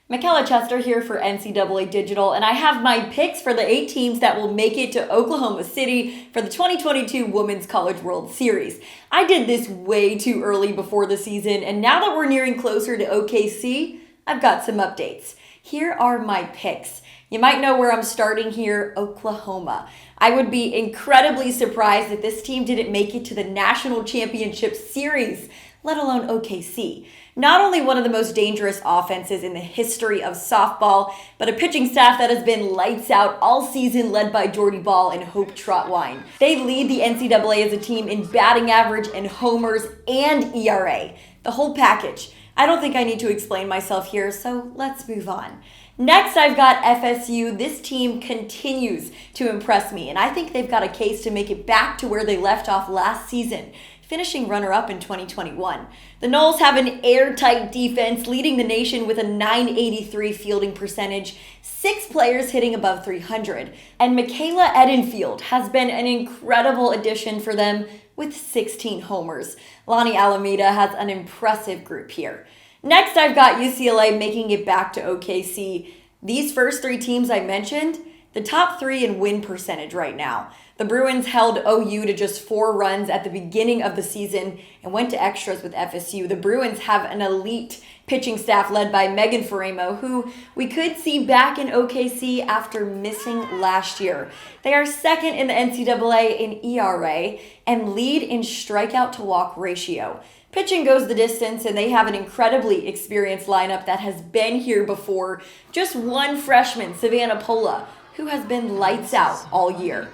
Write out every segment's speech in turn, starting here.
Michella Chester here for NCAA Digital, and I have my picks for the 8 teams that will make it to Oklahoma City for the 2022 Women's College World Series. I did this way too early before the season, and now that we're nearing closer to OKC, I've got some updates. Here are my picks. You might know where I'm starting here, Oklahoma. I would be incredibly surprised if this team didn't make it to the National Championship Series, let alone OKC. Not only one of the most dangerous offenses in the history of softball, but a pitching staff that has been lights out all season, led by Jordy Ball and Hope Trotwine. They lead the NCAA as a team in batting average and homers and ERA. The whole package. I don't think I need to explain myself here, so let's move on. Next, I've got FSU. This team continues to impress me, and I think they've got a case to make it back to where they left off last season, finishing runner-up in 2021. The Noles have an airtight defense, leading the nation with a .983 fielding percentage, 6 players hitting above 300. And Michaela Edenfield has been an incredible addition for them with 16 homers. Lonnie Alameda has an impressive group here. Next, I've got UCLA making it back to OKC. These first 3 teams I mentioned, the top 3 in win percentage right now. The Bruins held OU to just 4 runs at the beginning of the season and went to extras with FSU. The Bruins have an elite pitching staff led by Megan Faremo, who we could see back in OKC after missing last year. They are second in the NCAA in ERA and lead in strikeout to walk ratio. Pitching goes the distance, and they have an incredibly experienced lineup that has been here before. Just one freshman, Savannah Pola, who has been lights out all year.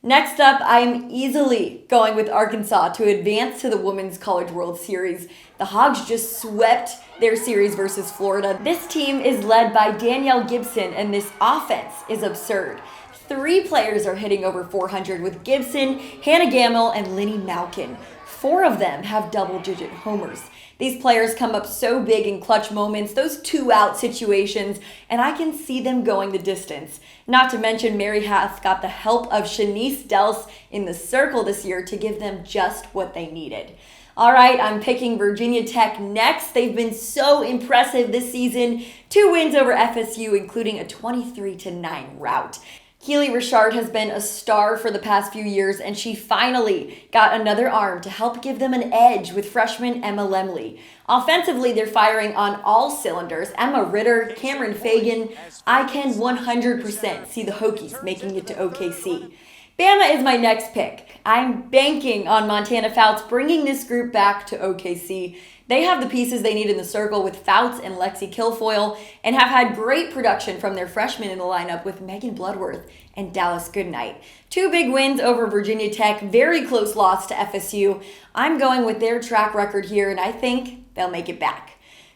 Next up, I am easily going with Arkansas to advance to the Women's College World Series. The Hogs just swept their series versus Florida. This team is led by Danielle Gibson, and this offense is absurd. 3 players are hitting over 400 with Gibson, Hannah Gamble, and Linny Malkin. 4 of them have double-digit homers. These players come up so big in clutch moments, those 2-out situations, and I can see them going the distance. Not to mention, Mary Hath got the help of Shanice Dels in the circle this year to give them just what they needed. All right, I'm picking Virginia Tech next. They've been so impressive this season. 2 wins over FSU, including a 23-9 rout. Keely Richard has been a star for the past few years, and she finally got another arm to help give them an edge with freshman Emma Lemley. Offensively, they're firing on all cylinders. Emma Ritter, Cameron Fagan. I can 100% see the Hokies making it to OKC. Bama is my next pick. I'm banking on Montana Fouts bringing this group back to OKC. They have the pieces they need in the circle with Fouts and Lexi Kilfoyle, and have had great production from their freshmen in the lineup with Megan Bloodworth and Dallas Goodnight. 2 big wins over Virginia Tech, very close loss to FSU. I'm going with their track record here, and I think they'll make it back.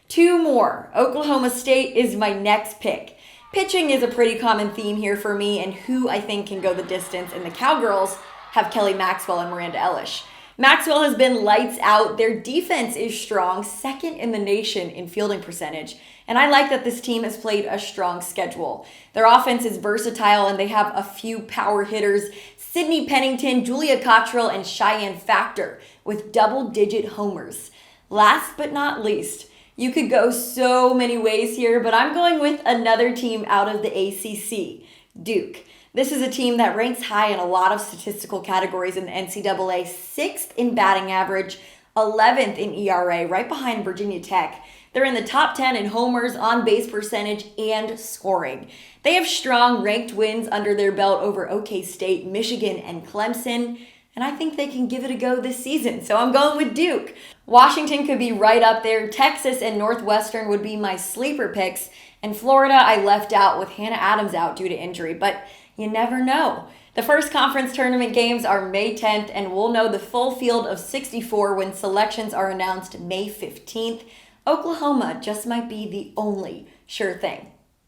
2 more. Oklahoma State is my next pick. Pitching is a pretty common theme here for me, and who I think can go the distance, and the Cowgirls have Kelly Maxwell and Miranda Ellish. Maxwell has been lights out. Their defense is strong, second in the nation in fielding percentage, and I like that this team has played a strong schedule. Their offense is versatile, and they have a few power hitters, Sydney Pennington, Julia Cottrell, and Cheyenne Factor, with double-digit homers. Last but not least, you could go so many ways here, but I'm going with another team out of the ACC, Duke. This is a team that ranks high in a lot of statistical categories in the NCAA, 6th in batting average, 11th in ERA, right behind Virginia Tech. They're in the top 10 in homers, on-base percentage, and scoring. They have strong ranked wins under their belt over OK State, Michigan, and Clemson, and I think they can give it a go this season, so I'm going with Duke. Washington could be right up there. Texas and Northwestern would be my sleeper picks, and Florida I left out with Hannah Adams out due to injury, but you never know. The first conference tournament games are May 10th, and we'll know the full field of 64 when selections are announced May 15th. Oklahoma just might be the only sure thing.